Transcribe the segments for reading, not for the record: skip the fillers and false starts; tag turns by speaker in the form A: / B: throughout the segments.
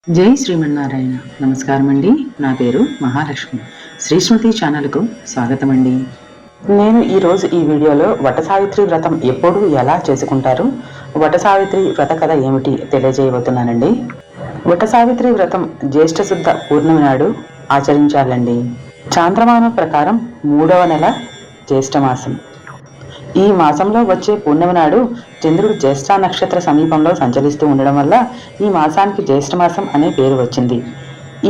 A: జై శ్రీమన్నారాయణ. నమస్కారం అండి. నా పేరు మహాలక్ష్మి. శ్రీస్మృతి ఛానల్కు స్వాగతం అండి. నేను ఈరోజు ఈ వీడియోలో వటసావిత్రి వ్రతం ఎప్పుడు ఎలా చేసుకుంటారు, వటసావిత్రి వ్రత కథ ఏమిటి తెలియజేయబోతున్నానండి. వటసావిత్రి వ్రతం జ్యేష్ఠ శుద్ధ పూర్ణిమ నాడు ఆచరించాలండి. చాంద్రమానం ప్రకారం 3వ నెల జ్యేష్ఠమాసం. ఈ మాసంలో వచ్చే పూర్ణిమ నాడు చంద్రుడు జ్యేష్ఠ నక్షత్ర సమీపంలో సంచరిస్తూ ఉండడం వల్ల ఈ మాసానికి జ్యేష్ఠమాసం అనే పేరు వచ్చింది.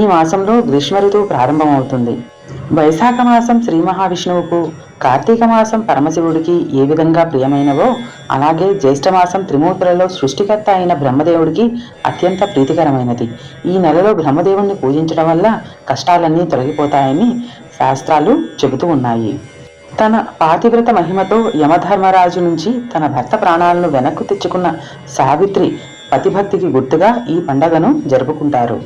A: ఈ మాసంలో గ్రీష్మ ఋతువు ప్రారంభమవుతుంది. వైశాఖ మాసం శ్రీ మహావిష్ణువుకు, కార్తీక మాసం పరమశివుడికి ఏ విధంగా ప్రియమైనవో అలాగే జ్యేష్ఠమాసం త్రిమూర్తులలో సృష్టికర్త అయిన బ్రహ్మదేవుడికి అత్యంత ప్రీతికరమైనది. ఈ నెలలో బ్రహ్మదేవుణ్ణి పూజించడం వల్ల కష్టాలన్నీ తొలగిపోతాయని శాస్త్రాలు చెబుతూ ఉన్నాయి. తన పాతివ్రత మహిమతో యమధర్మరాజు నుంచి తన భర్త ప్రాణాలను వెనక్కు తెచ్చుకున్న సావిత్రి పతిభక్తికి గుర్తుగా ఈ పండగను జరుపుకుంటారు.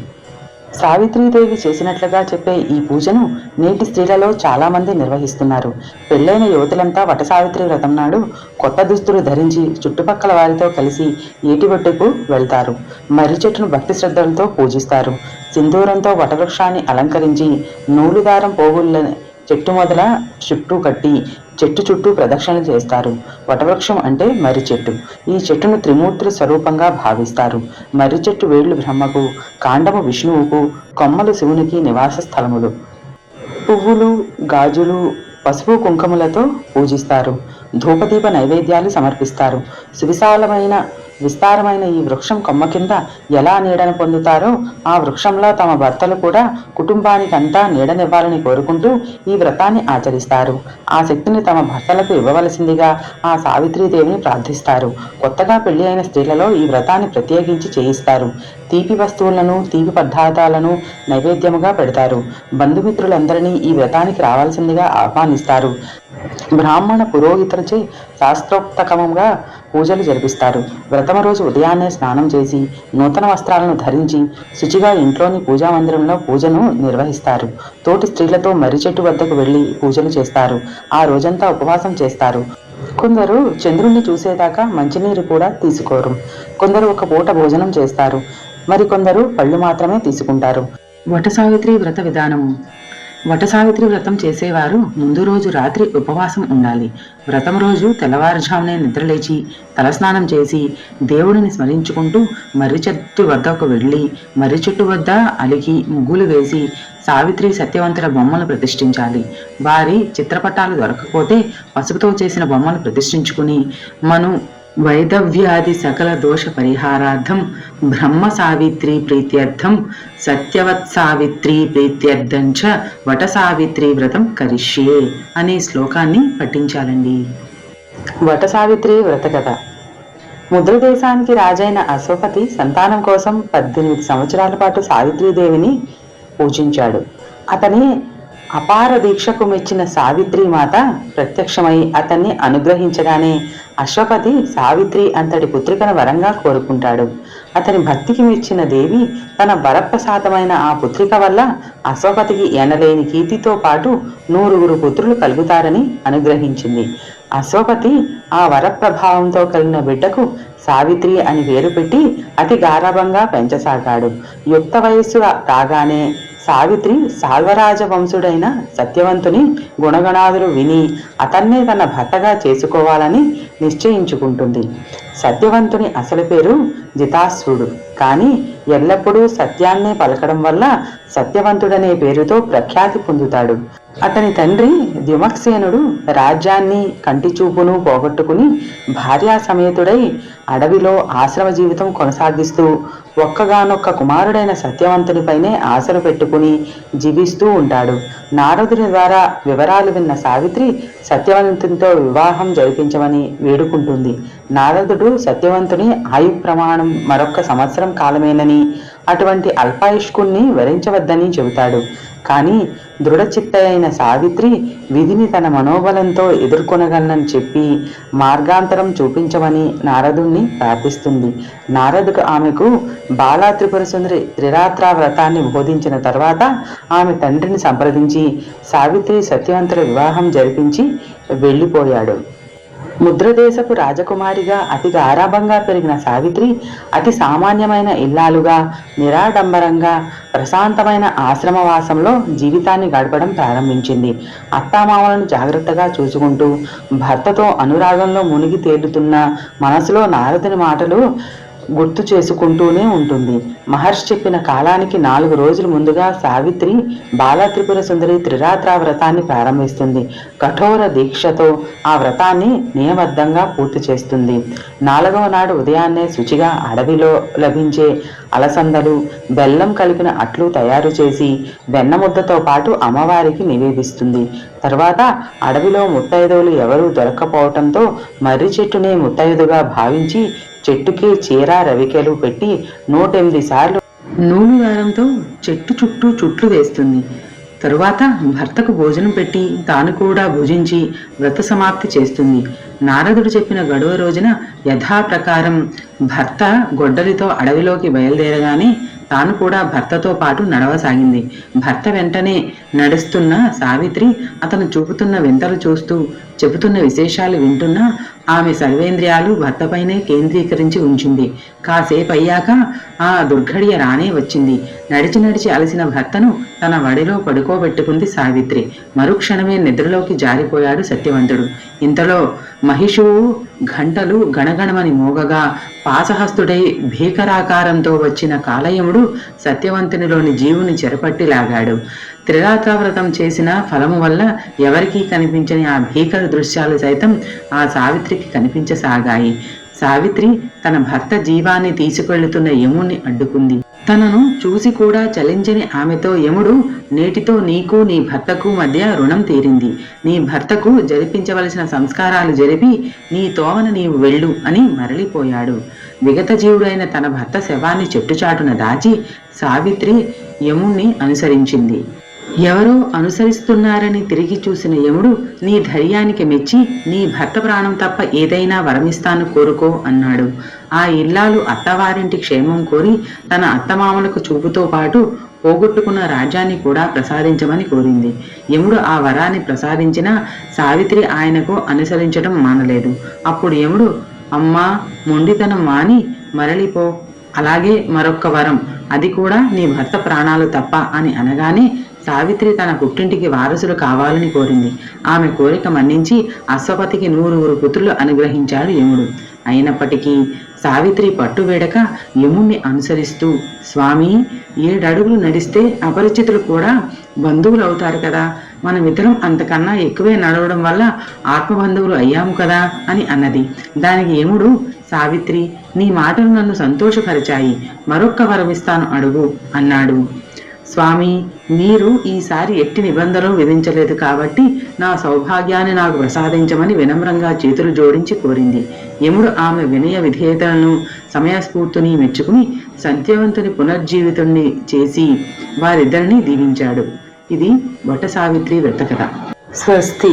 A: సావిత్రీదేవి చేసినట్లుగా చెప్పే ఈ పూజను నేటి స్త్రీలలో చాలా మంది నిర్వహిస్తున్నారు. పెళ్లైన యువతులంతా వటసావిత్రి వ్రతం నాడు కొత్త దుస్తులు ధరించి చుట్టుపక్కల వారితో కలిసి ఏటిబొట్టుకు వెళ్తారు. మర్రి చెట్టును భక్తి శ్రద్ధలతో పూజిస్తారు. సింధూరంతో వటవృక్షాన్ని అలంకరించి నూలుదారం పోగుళ్ళని చెట్టు మొదల చుట్టూ కట్టి చెట్టు చుట్టూ ప్రదక్షిణలు చేస్తారు. వటవృక్షం అంటే మర్రి చెట్టు. ఈ చెట్టును త్రిమూర్తుల స్వరూపంగా భావిస్తారు. మర్రి చెట్టు వేళ్లు బ్రహ్మకు, కాండము విష్ణువుకు, కొమ్మలు శివునికి నివాస స్థలములు. పువ్వులు, గాజులు, పసుపు కుంకుమలతో పూజిస్తారు. ధూపదీప నైవేద్యాలు సమర్పిస్తారు. సువిశాలమైన విస్తారమైన ఈ వృక్షం కొమ్మ కింద ఎలా నీడను పొందుతారో ఆ వృక్షంలో తమ భర్తలు కూడా కుటుంబానికంతా నీడనివ్వాలని కోరుకుంటూ ఈ వ్రతాన్ని ఆచరిస్తారు. ఆ శక్తిని తమ భర్తలకు ఇవ్వవలసిందిగా ఆ సావిత్రీదేవిని ప్రార్థిస్తారు. కొత్తగా పెళ్లి అయిన స్త్రీలలో ఈ వ్రతాన్ని ప్రత్యేకించి చేయిస్తారు. తీపి వస్తువులను, తీపి పదార్థాలను నైవేద్యముగా పెడతారు. బంధుమిత్రులందరినీ ఈ వ్రతానికి రావాల్సిందిగా ఆహ్వానిస్తారు. బ్రాహ్మణ పురోహితులచే శాస్త్రోక్తకమంగా పూజలు జరిపిస్తారు. వ్రతమ రోజు ఉదయాన్నే స్నానం చేసి నూతన వస్త్రాలను ధరించి శుచిగా ఇంట్లోని పూజా మందిరంలో పూజను నిర్వహిస్తారు. తోటి స్త్రీలతో మర్రి చెట్టు వద్దకు వెళ్లి పూజలు చేస్తారు. ఆ రోజంతా ఉపవాసం చేస్తారు. కొందరు చంద్రుణ్ణి చూసేదాకా మంచినీరు కూడా తీసుకోరు. కొందరు ఒక పూట భోజనం చేస్తారు. మరికొందరు పళ్ళు మాత్రమే తీసుకుంటారు. వటసావిత్రి వ్రత విధానము. వటసావిత్రి వ్రతం చేసేవారు ముందు రోజు రాత్రి ఉపవాసం ఉండాలి. వ్రతం రోజు తెల్లవారుజామునే నిద్రలేచి తలస్నానం చేసి దేవుడిని స్మరించుకుంటూ మర్రి చెట్టు వద్దకు వెళ్ళి మర్రి చెట్టు వద్ద అలికి ముగ్గులు వేసి సావిత్రి సత్యవంతుల బొమ్మలు ప్రతిష్ఠించాలి. వారి చిత్రపటాలు దొరకకపోతే పసుపుతో చేసిన బొమ్మలు ప్రతిష్ఠించుకుని వైదవ్యాది సకల దోష పరిహారార్థం బ్రహ్మ సావిత్రి ప్రీత్యర్థం సత్యవత్ సావిత్రి ప్రీత్యర్థం చ వట సావిత్రి వ్రతం కరిష్యే అనే శ్లోకాన్ని పఠించాలండి. వట సావిత్రి వ్రత కథ. ముద్రదేశానికి రాజైన అశోపతి సంతానం కోసం 18 సంవత్సరాల పాటు సావిత్రీదేవిని పూజించాడు. అతని అపార దీక్షకు మెచ్చిన సావిత్రి మాత ప్రత్యక్షమై అతన్ని అనుగ్రహించగానే అశ్వపతి సావిత్రి అంతటి పుత్రికను వరంగా కోరుకుంటాడు. అతని భక్తికి మెచ్చిన దేవి తన వరప్రసాదమైన ఆ పుత్రిక వల్ల అశ్వపతికి ఎనలేని కీర్తితో పాటు 100 పుత్రులు కలుగుతారని అనుగ్రహించింది. అశ్వపతి ఆ వరప్రభావంతో కలిగిన బిడ్డకు సావిత్రి అని పేరు పెట్టి అతి గారాభంగా పెంచసాగాడు. యుక్త వయస్సు రాగానే సావిత్రి సాల్వరాజ వంశుడైన సత్యవంతుని గుణగణాదులు విని అతన్నే తన భర్తగా చేసుకోవాలని నిశ్చయించుకుంటుంది. సత్యవంతుని అసలు పేరు జితాశ్వుడు. కానీ ఎల్లప్పుడూ సత్యాన్నే పలకడం వల్ల సత్యవంతుడనే పేరుతో ప్రఖ్యాతి పొందుతాడు. అతని తండ్రి ద్యుమత్సేనుడు రాజ్యాన్ని కంటి చూపును పోగొట్టుకుని భార్యా సమేతుడై అడవిలో ఆశ్రమ జీవితం కొనసాగిస్తూ ఒక్కగానొక్క కుమారుడైన సత్యవంతునిపైనే ఆశలు పెట్టుకుని జీవిస్తూ ఉంటాడు. నారదుని ద్వారా వివరాలు విన్న సావిత్రి సత్యవంతునితో వివాహం జరిపించమని వేడుకుంటుంది. నారదుడు సత్యవంతుని ఆయు ప్రమాణం మరొక్క సంవత్సరం కాలమేనని, అటువంటి అల్పాయుష్కుణ్ణి వరించవద్దని చెబుతాడు. కానీ దృఢచిత్త అయిన సావిత్రి విధిని తన మనోబలంతో ఎదుర్కొనగలనని చెప్పి మార్గాంతరం చూపించమని నారదుణ్ణి ప్రార్థిస్తుంది. నారదుడు ఆమెకు బాలా త్రిపుర సుందరి త్రిరాత్ర వ్రతాన్ని బోధించిన తర్వాత ఆమె తండ్రిని సంప్రదించి సావిత్రి సత్యవంతుల వివాహం జరిపించి వెళ్ళిపోయాడు. ముద్రదేశపు రాజకుమారిగా అతి గారాభంగా పెరిగిన సావిత్రి అతి సామాన్యమైన ఇల్లాలుగా నిరాడంబరంగా ప్రశాంతమైన ఆశ్రమవాసంలో జీవితాన్ని గడపడం ప్రారంభించింది. అత్తామామలను జాగ్రత్తగా చూసుకుంటూ భర్తతో అనురాగంలో మునిగి తేలుతున్న మనసులో నారదుని మాటలు గుర్తు చేసుకుంటూనే ఉంటుంది. మహర్షి చెప్పిన కాలానికి 4 రోజుల ముందుగా సావిత్రి బాలత్రిపుర సుందరి త్రిరాత్ర వ్రతాన్ని ప్రారంభిస్తుంది. కఠోర దీక్షతో ఆ వ్రతాన్ని నియమబద్ధంగా పూర్తి చేస్తుంది. 4వ నాడు ఉదయాన్నే శుచిగా అడవిలో లభించే అలసందలు, బెల్లం కలిపిన అట్లు తయారు చేసి వెన్నముద్దతో పాటు అమ్మవారికి నివేదిస్తుంది. తర్వాత అడవిలో ముత్తైదువులు ఎవరూ దొరక్కపోవటంతో మర్రి చెట్టునే ముత్తైదుగా భావించి చెట్టుకి చీర రవికెలు పెట్టి 108 సార్లు నూనె దారంతో చెట్టు చుట్టూ చుట్లు వేస్తుంది. తరువాత భర్తకు భోజనం పెట్టి తాను కూడా భుజించి వ్రత సమాప్తి చేస్తుంది. నారదుడు చెప్పిన గడువ రోజున యథాప్రకారం భర్త గొడ్డలితో అడవిలోకి బయలుదేరగానే తాను కూడా భర్తతో పాటు నడవసాగింది. భర్త వెంటనే నడుస్తున్న సావిత్రి అతను చూపుతున్న వింతలు చూస్తూ చెబుతున్న విశేషాలు వింటున్నా ఆమె సర్వేంద్రియాలు భర్తపైనే కేంద్రీకరించి ఉంచింది. కాసేపు అయ్యాక ఆ దుర్ఘడియ రానే వచ్చింది. నడిచి నడిచి అలసిన భర్తను తన వడిలో పడుకోబెట్టుకుంది సావిత్రి. మరుక్షణమే నిద్రలోకి జారిపోయాడు సత్యవంతుడు. ఇంతలో మహిషువు ఘంటలు గణగణమని మోగగా పాసహస్తుడై భీకరాకారంతో వచ్చిన కాలయముడు సత్యవంతునిలోని జీవుని చెరపట్టి లాగాడు. త్రిరాత్రవ్రతం చేసిన ఫలము వల్ల ఎవరికీ కనిపించని ఆ భీకర దృశ్యాలు సైతం ఆ సావిత్రికి కనిపించసాగాయి. సావిత్రి తన భర్త జీవాన్ని తీసుకెళ్తున్న యముణ్ణి అడ్డుకుంది. తనను చూసి కూడా చలించని ఆమెతో యముడు, నేటితో నీకు నీ భర్తకు మధ్య రుణం తీరింది. నీ భర్తకు జరిపించవలసిన సంస్కారాలు జరిపి నీ తోవన నీవు వెళ్ళు అని మరలిపోయాడు. విగత జీవుడైన తన భర్త శవాన్ని చెట్టుచాటున దాచి సావిత్రి యముణ్ణి అనుసరించింది. ఎవరో అనుసరిస్తున్నారని తిరిగి చూసిన యముడు, నీ ధైర్యానికి మెచ్చి నీ భర్త ప్రాణం తప్ప ఏదైనా వరమిస్తాను కోరుకో అన్నాడు. ఆ ఇల్లాలు అత్తవారింటి క్షేమం కోరి తన అత్తమామలకు చూపుతో పాటు పోగొట్టుకున్న రాజ్యాన్ని కూడా ప్రసాదించమని కోరింది. యముడు ఆ వరాన్ని ప్రసాదించిన సావిత్రి ఆయనకు అనుసరించడం మానలేదు. అప్పుడు యముడు, అమ్మా, మొండితనం మాని మరలిపో, అలాగే మరొక్క వరం, అది కూడా నీ భర్త ప్రాణాలు తప్ప అని అనగానే సావిత్రి తన పుట్టింటికి వారసులు కావాలని కోరింది. ఆమె కోరిక మన్నించి అశ్వపతికి 100 పుత్రులు అనుగ్రహించాడు యముడు. అయినప్పటికీ సావిత్రి పట్టువేడక యముణ్ణి అనుసరిస్తూ, స్వామి, 7 అడుగులు నడిస్తే అపరిచితులు కూడా బంధువులు అవుతారు కదా, మనమిద్దరం అంతకన్నా ఎక్కువే నడవడం వల్ల ఆత్మబంధువులు అయ్యాము కదా అని అన్నది. దానికి యముడు, సావిత్రి, నీ మాటలు నన్ను సంతోషపరిచాయి, మరొక్క వరమిస్తాను అడుగు అన్నాడు. స్వామి, మీరు ఈసారి ఎట్టి నిబంధనలు విధించలేదు కాబట్టి నా సౌభాగ్యాన్ని నాకు ప్రసాదించమని వినమ్రంగా చేతులు జోడించి కోరింది. యముడు ఆమె వినయ విధేయతలను సమయస్ఫూర్తిని మెచ్చుకుని సత్యవంతుని పునర్జీవితుణ్ణి చేసి వారిద్దరినీ దీవించాడు. ఇది వట సావిత్రి వ్రత కథ. స్వస్తి.